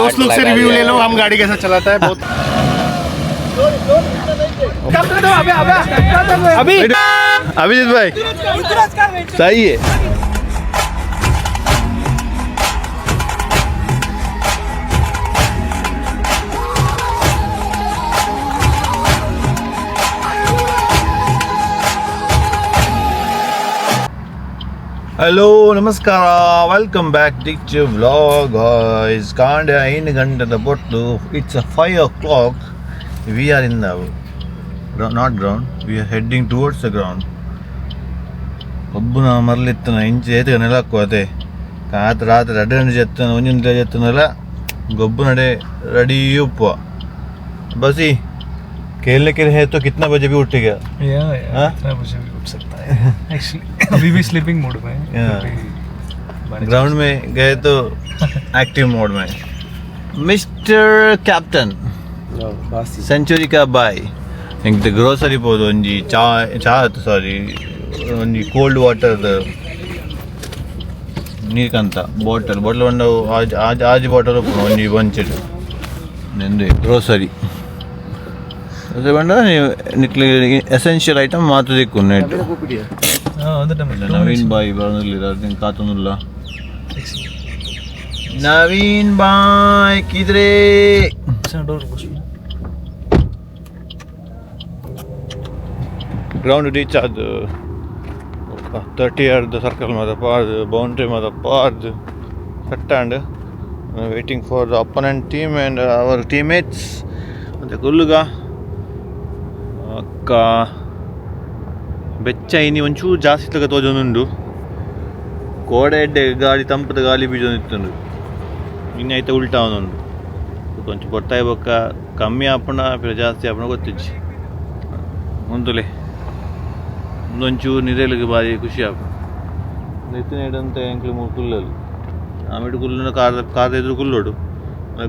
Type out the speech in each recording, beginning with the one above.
दोस्त लोग से रिव्यू ले लो हम गाड़ी कैसा चलाता है बहुत अभी अभिजीत भाई सही है हेलो नमस्कार welcome back to vlog guys कांड 8 ಗಂಟೆದ ಬೊಟ್ಟು it's 5 o'clock we are in the not ground we are heading towards the ground ಒಬ್ಬನ ಮರಲಿತ್ತನ ಇಂಚೆ ಏತಗ ನೆಲಕ್ಕು ಅದೇ ಕಾತ ರಾತ್ರಿ 2 ಗಂಟೆ ಜೆತ್ತನ 1 ಗಂಟೆ ಜೆತ್ತನಲ್ಲ ಗೊಬ್ಬು ನಡೆ रेडी उप्प बसी खेलने के लिए है तो कितना बजे भी उठेगा कितना बजे भी उठ सकता है एक्चुअली अभी भी स्लीपिंग मोड में है ग्राउंड में गए तो एक्टिव मोड में मिस्टर कैप्टन सेंचुरी का बाय इंक ग्रोसरी पोದು ಒಂಜಿ ಚಾ ಸಾರಿ ಒಂಜಿ ಕೋಲ್ಡ್ ವಾಟರ್ ನೀರ್ಕಂತ ಬಾಟಲ್ ಒಂದು ಆಜ್ ಬಾಟಲ್ ಒಂಜಿ ಬಂಚೆಡ್ ನೆಂದು ಗ್ರೋಸರಿ ಅದೇ ಬಂದ ನಿಕ್ಲಿ ಎಸೆನ್ಷಿಯಲ್ ಐಟಮ್ ಮಾತ್ರ ದಿಕ್ಕು ನೆಟ್ ನವೀನ್ ಬಾಯ್ ಬರೋದಿಲ್ಲ ಅದನ್ನ ಕಾತೊಂದಿಲ್ಲ ನವೀನ್ ಬಾಯ್ ಕಿದ್ರೆ ಗ್ರೌಂಡ್ ರೀಚ್ ಆದ 30 yards ಸರ್ಕಲ್ ಮಾದ ಪಾರ್ದು ಬೌಂಡ್ರಿ ಮಾದ ಪಾರ್ದು ಕಟ್ಟಾಂಡ್ waiting for the opponent team and our teammates ಮತ್ತು ಗುಲ್ಲುಗ ಅಕ್ಕ ಬೆಚ್ಚ ಇನಿ ಒಂಚೂರು ಜಾಸ್ತಿ ತಗ ತೋಜೊಂದುಂಡು ಕೋಡೆ ಎಡ್ಡೆ ಗಾಳಿ ತಂಪದ ಗಾಳಿ ಬೀಜೊಂದಿತ್ತುಂಡು ಇನ್ನೈತೆ ಉಲ್ಟಾ ಅವನೊಂದು ಕೊಂಚ ಬರ್ತಾಯಿ ಬೊಕ್ಕ ಕಮ್ಮಿ ಆಪಣ ಪಿರ ಜಾಸ್ತಿ ಆಪಣ ಗೊತ್ತಿಜ್ಜಿ ಮುಂದುಲೆ ಒಂದೊಂಚೂರು ನಿರೇಲಿಗೆ ಬಾರಿ ಖುಷಿ ಆಪ ಎತ್ತಿನ ಇಡಂತ ಎಂಕ್ಲು ಮೂರು ಕುಲ್ಲಲ್ಲಿ ಆಮೇಲೆ ಕುಲ್ಲ ಕಾದ ಎದುರು ಕುಲ್ಲೋಡು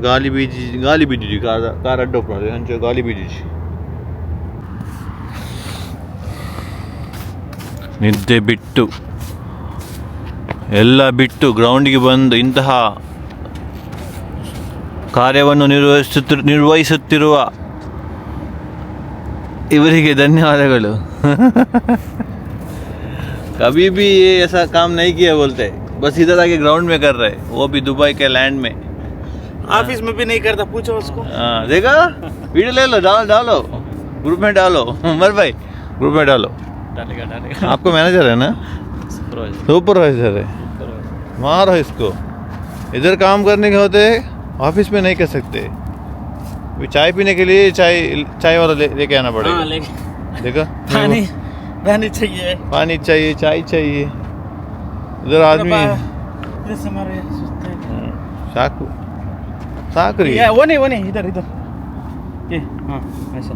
ಗಾಳಿ ಬೀಜಿಜಿ ಕಾರ್ ಅಡ್ಡೊಪ್ಪಣ ಹಂಚ ಗಾಳಿ ಬೀಜಿಜಿ ನಿದ್ದೆ ಬಿಟ್ಟು ಎಲ್ಲ ಬಿಟ್ಟು ಗ್ರೌಂಡಿಗೆ ಬಂದು ಇಂತಹ ಕಾರ್ಯವನ್ನು ನಿರ್ವಹಿಸುತ್ತಿರುವ ಇವರಿಗೆ ಧನ್ಯವಾದಗಳು कभी भी ये ऐसा काम नहीं किया बोलते बस इधर आके ग्राउंड में कर रहे वो भी दुबई के लैंड में ऑफिस में भी नहीं करता पूछो उसको हाँ देखा वीडियो ले लो डालो ग्रुप में डालो उमर भाई ग्रुप में डालो डालेगा आपको मैनेजर है ना सुपरवाइजर है मारो इसको इधर काम करने के होते ऑफिस में नहीं कर सकते चाय पीने के लिए चाय वाला लेके आना पड़ेगा देखो पानी चाहिए चाय चाहिए इधर आदमी साकरी वो नहीं इधर ये हाँ ऐसा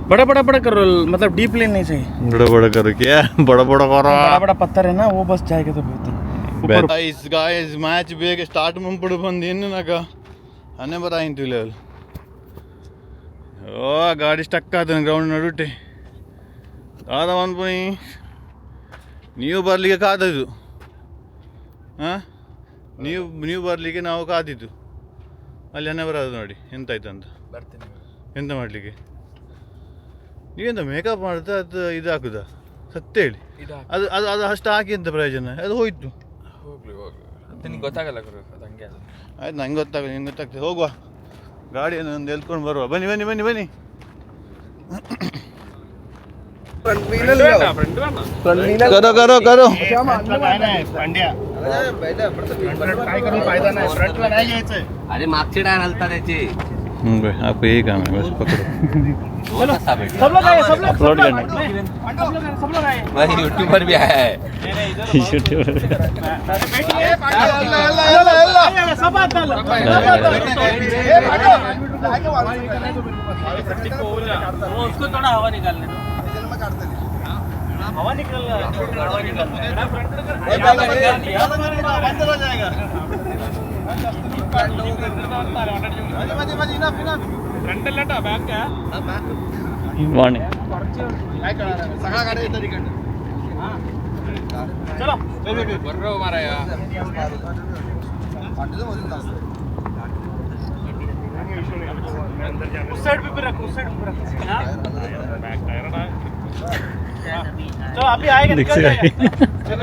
बड़ा करो मतलब डीपली नहीं चाहिए बड़ा करो क्या बड़ा बड़ा पत्थर है ना वो बस जाएगा तो गाइस मैच ಬೇಗ ಸ್ಟಾರ್ಟ್ ಮಾಡ್ಬಿಡು ಬಂದು ಇನ್ನು ನಾಗ ಅನೇ ಬರಾಯಿಂತು ಇಲ್ಲ ಓ ಗಾಡಿ ಸ್ಟಕ್ ಆದ ಗ್ರೌಂಡ್ ನಡುಟೆ ಕಾದ ಅನ್ಪಣಿ ನೀವು ಬರಲಿಕ್ಕೆ ಕಾದದ್ದು ಹಾಂ ನೀವು ಬರಲಿಕ್ಕೆ ನಾವು ಕಾದಿದ್ದು ಅಲ್ಲಿ ಅನೇ ಬರೋದು ನೋಡಿ ಎಂತಾಯ್ತಂತ ಎಂತ ಮಾಡಲಿಕ್ಕೆ ನೀವೆಂತ ಮೇಕಪ್ ಮಾಡಿದ್ರೆ ಅದು ಇದು ಹಾಕುದಾ ಸತ್ಯ ಹೇಳಿ ಅದು ಅಷ್ಟು ಹಾಕಿ ಅಂತ ಪ್ರಯೋಜನ ಅದು ಹೋಯ್ತು ನಿಂಗೆ ಗೊತ್ತಾಗಲ್ಲ ಆಯ್ತು ನಂಗೆ ಗೊತ್ತಾಗಲ್ಲ ನಿಂಗೆ ಗೊತ್ತಾಗ್ತದೆ ಹೋಗುವ ಗಾಡಿಯನ್ನು ಒಂದು ಎಲ್ಕೊಂಡು ಬರುವ ಬನ್ನಿ करो अरे मागचे टायर हलतात त्याचे आपको यही काम है बस पकड़ो सब लोग आए अपलोड करना भाई यूट्यूबर भी आया है उसको थोड़ा हवा निकालने दो हवा निकल चलो उस साइड पे रखो, उस साइड पे रखो। चलो अभी आएगा, निकल जाएगा। चलो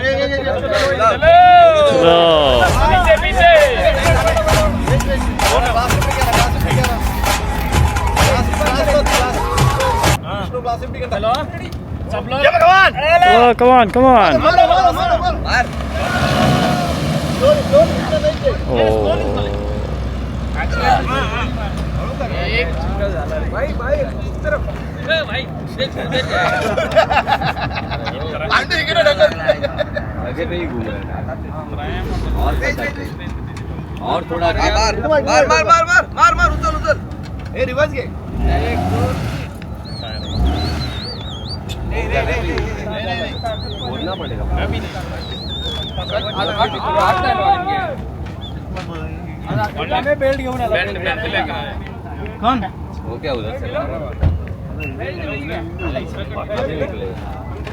पीछे पीछे। हेलो सब लोग, Oh, come on, come on. आगे नहीं घूम रहा और थोड़ा मार मार मार मार मार मार मार उछल उछल ए रिवर्स के बोलना पड़ेगा अभी में बेल्ट घेऊन आला। कौन हो क्या उधर से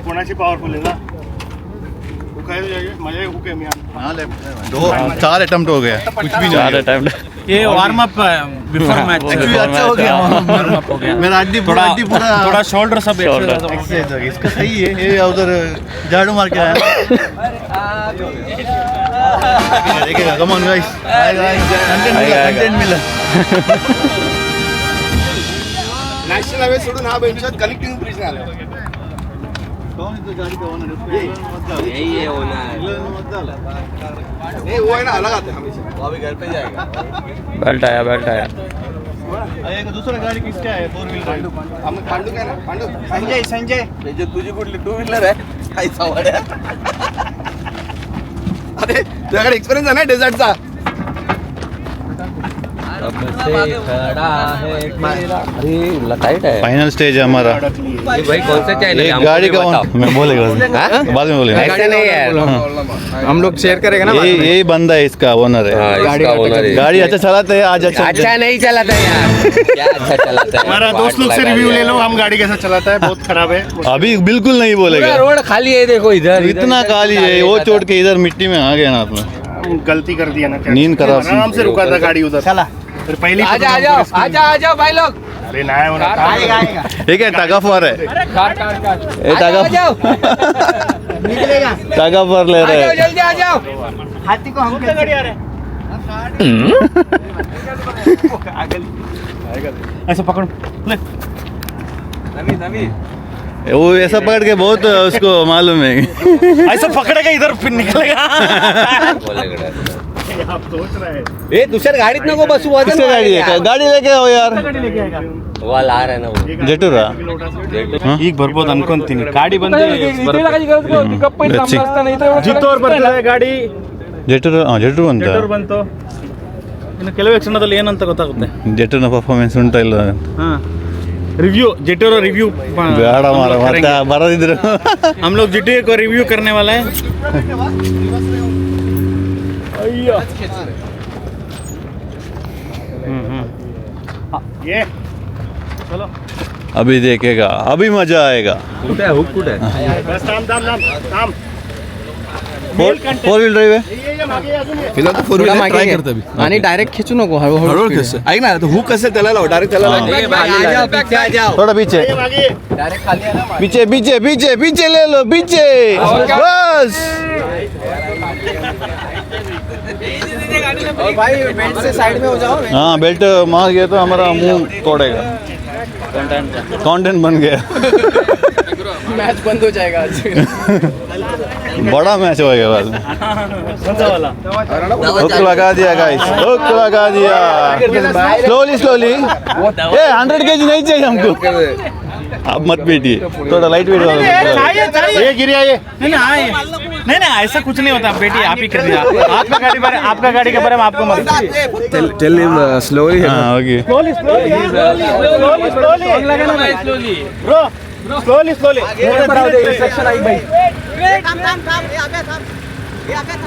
कोणाची पॉवरफुल आहे ना तू काय माझ्या हुक आहे मी दो 4 अटेम्प्ट हो गया, कुछ भी नहीं चार है। अटेम्प्ट ये warm up before match. Actually अच्छा हो गया, वार्म अप हो गया। मेरा हड्डी पूरा थोड़ा शोल्डर सब Shoulder। एक्सरसाइज हो गया। इसका सही है, ये उधर झाड़ू मार के आया। देखिएगा, कम ऑन गाइस, कंटेंट मिला। नॅशनल हायवे सोडून हा बेंचर कनेक्टिंग ब्रिज आला कौन इधर गाड़ी का ओनर है? यही है होना है नहीं वो है ना अलग आता है हमेशा वो अभी घर पे जाएगा बेल्ट आया एक दूसरा गाड़ी किसका है? 4 व्हीलर। हम पांडू काय ना पांडू संजय हे जे तुझी कुठली 2 व्हीलर आहे काय सवाड्या अरे तुझ्याकडे एक्सपिरियन्स आहे ना डेझर्टचा अब से खड़ा है तेरा अरे टाइट है फाइनल स्टेज है हमारा। भाई कौन सा चैनल एक गाड़ी का मैं बोलेगा बाद में बोलेगा। ऐसा नहीं है हम लोग शेयर करेंगे ना यही बंदा है, इसका ओनर है। गाड़ी अच्छा चलाते हैं आज। अच्छा नहीं चलाता यार क्या अच्छा चलाता है हमारा दोस्त लोग से रिव्यू ले लो हम गाड़ी कैसा चलाता है बहुत खराब है अभी बिल्कुल नहीं पूरा बोलेगा। रोड खाली है देखो इधर इतना काली है, वो चोट के इधर मिट्टी में आ गया ना आपने। गलती कर दिया ना क्या नींद खराब। आराम से रुका था गाड़ी उधर चला फिर पहली आ जाओ भाई लोग अरे ना होना ठीक है, टग ऑफ वार है। ये tug of tug of war ले रहे हैं। जल्दी आ जाओ हाथी को हम क्या गाड़ी आ रहे हैं? ऐसा पकड़ो ले। वो ऐसा पकड़ के बहुत उसको मालूम है। ऐसा पकड़ेगा इधर फिर निकलेगा। आप सोच रहे हैं ए दुसऱ्या गाडीत नको बसू किसका गाड़ी है? गाड़ी लेके आओ यार। वाल आ रहा है ना वो जेटूरा ಈಗ ಬರ್ಬೋದು ಅನ್ಕೊಂತೀನಿ ಗಾಡಿ ಬಂದು अच्छी ಜಿತ್ತೋರ್ ಬರ್ತಾರೆ ಗಾಡಿ जेटूर जेटूर ಅಂತ ಜೆಟೋರ್ ಬಂತು ಇನ್ನು ಕೆಲವೇ ಕ್ಷಣದಲ್ಲಿ ಏನಂತ ಗೊತ್ತಾಗುತ್ತೆ जेटूर परफॉर्मेंस ಉಂಟಾ ಇಲ್ಲ ಹಾ रिव्यू जेटोर रिव्यू ಬೇಡ ಮಾರ ಮತ್ತೆ ಬರದಿದ್ರು हम लोग जेटो को रिव्यू करने वाले हैं अय्या ये चलो अभी देखेगा, अभी मजा आएगा। कुठे आहे हुक कुठे आहे बस थांब थांब थांब थांब 4 व्हील ड्राइव है। फिलहाल तो 4 व्हीलर ट्राय करतो आणि डायरेक्ट खिचू नको हळूहळू कसं ऐक ना तो हुक असेल त्याला लाव डायरेक्ट त्याला लाव आ जाओ थोड़ा पीछे मागे डायरेक्ट खाली आहे ना पीछे पीछे पीछे पीछे ले लो पीछे बस। और भाई बेल्ट से साइड में हो जाओ हाँ बेल्ट मार गया तो हमारा मुंह तोड़ेगा। कंटेंट बन गया। मैच बंद हो जाएगा आज बड़ा मैच होएगा बाद में। हुक लगा दिया गाइस, हुक लगा दिया। Slowly slowly. ये 100 kg नहीं चाहिए हमको। आप मत पीटिए, थोड़ा लाइट वेट वाला। ये गिरी है ये नहीं ऐसा कुछ नहीं होता बेटी आप ही कर दिया आपका गाड़ी बारे आपका गाड़ी के बारे में आपको मत टेल हिम स्लोली हाँ okay. Slowly slowly bro slowly slowly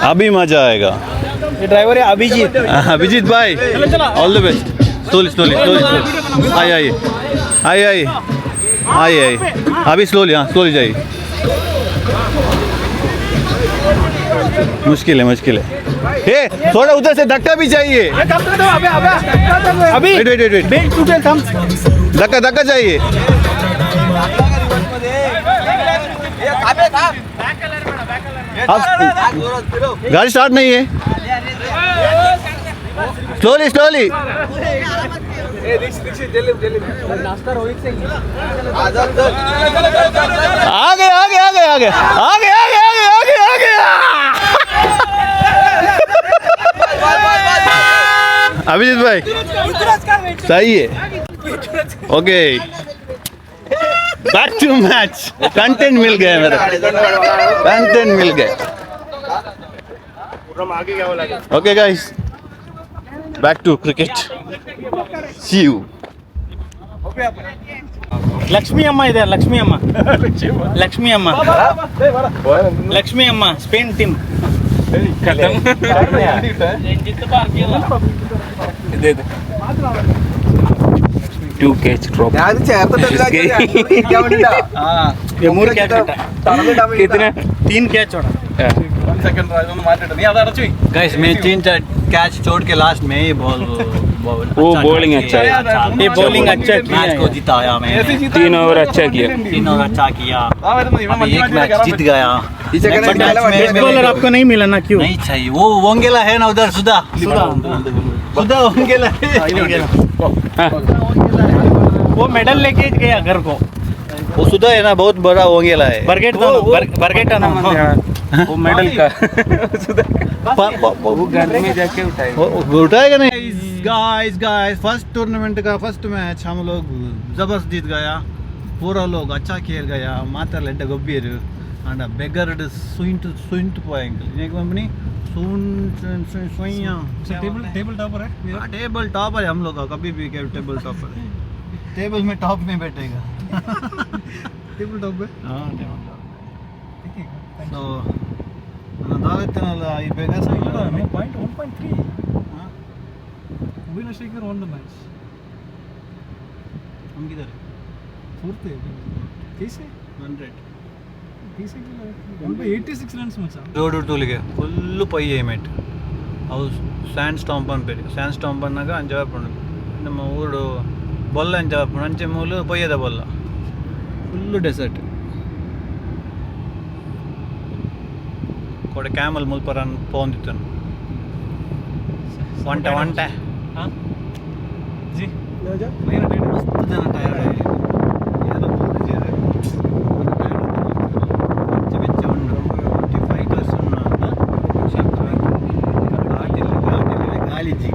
अभी मजा आएगा। ये ड्राइवर है अभिजीत अभिजीत भाई all the best. Slowly slowly slowly आइए आइए आइए आइए आइए आइए अभी स्लोली, हाँ स्लोली जाइए। मुश्किल है हे थोड़ा उधर से धक्का भी चाहिए. अभी Wait, wait, wait, wait. Belt टूटे थम धक्का धक्का चाहिए. गाड़ी स्टार्ट नहीं है. Slowly slowly. आगे आगे आगे आगे आगे आगे आगे आगे आगे. अभिजीत भाई सही है. Okay back to match. Content मिल गया मेरा. कंटेंट मिल गया. Okay guys back to cricket. See you. Lakshmi ಅಮ್ಮ ಇದೆ ಲಕ್ಷ್ಮಿ ಅಮ್ಮ ಲಕ್ಷ್ಮಿ ಅಮ್ಮ ಲಕ್ಷ್ಮಿ ಅಮ್ಮ Spain team two catch drop ये ಮೂರು ಕ್ಯಾಚ್ कितने 3 कैच छोड़ा गाइस मैं 3 कैच छोड़ के लास्ट में ही बॉल वो bowling अच्छा है. ये बॉलिंग अच्छा किया मैच को जिताया मैंने. 3 ओवर अच्छा किया. 3 ओवर अच्छा किया. अभी एक मैच जीत गया. Next match में बेस्ट बॉलर आपको नहीं मिला ना क्यों नहीं चाहिए. वो वोंगेला है ना उधर. सुधा वोंगेला है. वो मेडल लेके गया घर को वो सुधा है ना बहुत बड़ा होंगेला है. बरगेट था बरगेट था ना वो मेडल का वो घर में जाके उठाए. वो उठाएगा नहीं. गाइस गाइस फर्स्ट टूर्नामेंट का फर्स्ट मैच हम लोग जबरदस्त जीत गया. पूरा लोग अच्छा खेल गया. मात्र लेट गोब्बीर and a beggar सुइंट पोएंगे. ये कंपनी सुइया टेबल टॉपर है. टेबल टॉपर है हम लोग का. कभी भी टेबल टॉपर है. टेबल में टॉप में बैठेगा. टेबल टॉप है. हाँ टेबल टॉप. So दावेतनला ಈ beggars Point 1.3. Winner Shaker won the match. हम किधर है? Fourth है. कैसे? 100 कैसे खेला? 186 runs मचा. ರೋಡ್ ತೂಲಿಗೆ ಫುಲ್ಲು ಪಯ್ಯ ಮೇಟ್. ಅವು ಸ್ಯಾಂಡ್ ಸ್ಟಾಂಪ್ ಅನ್ಬೇಡಿ. ಸ್ಯಾಂಡ್ ಸ್ಟಾಂಪ್ ಅನ್ನಾಗ ಅಂಜವಾಪುಂಡು ನಮ್ಮ ಊರು ಬೊಲ್ಲ ಅಂಜವಾಪುಂಡು. ಅಂಚೆ ಮೂಲು ಪೊಯ್ಯದ ಬೊಲ್ಲ ಫುಲ್ಲು ಡೆಸರ್ಟ್. ಕೊಡೆ ಕ್ಯಾಮಲ್ ಮುಲ್ಪರನ್ ಪೋಂದಿತ್ತನು ಒಂಟೆ ಒಂಟೆ. हाँ जी. ಮಸ್ತ್ ಜನ ಟಯರ್ಡ್ ಆಗಿ ಏನೋ ಮೂರು ಜನ ಬೆಚ್ಚ ಬೆಚ್ಚ ಉಂಡು. 45 ಕ್ಲಾಸ್ ಉಂಡು ಅಂತ ಗಾಳಿಜಿ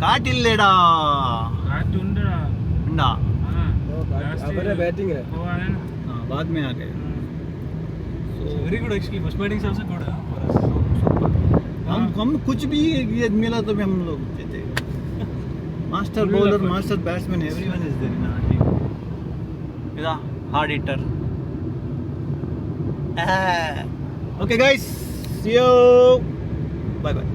ಕಾಟಿಲ್ಲೇಡಾ उंडा. बैटिंग है. हाँ बाद में आ गए. Very good actually. First batting से also good है for us. हम कुछ भी ये मिला तो भी हम लोग जीते. Master bowler master batsman everyone is there in our team. इधर hard hitter. Okay guys see you bye bye.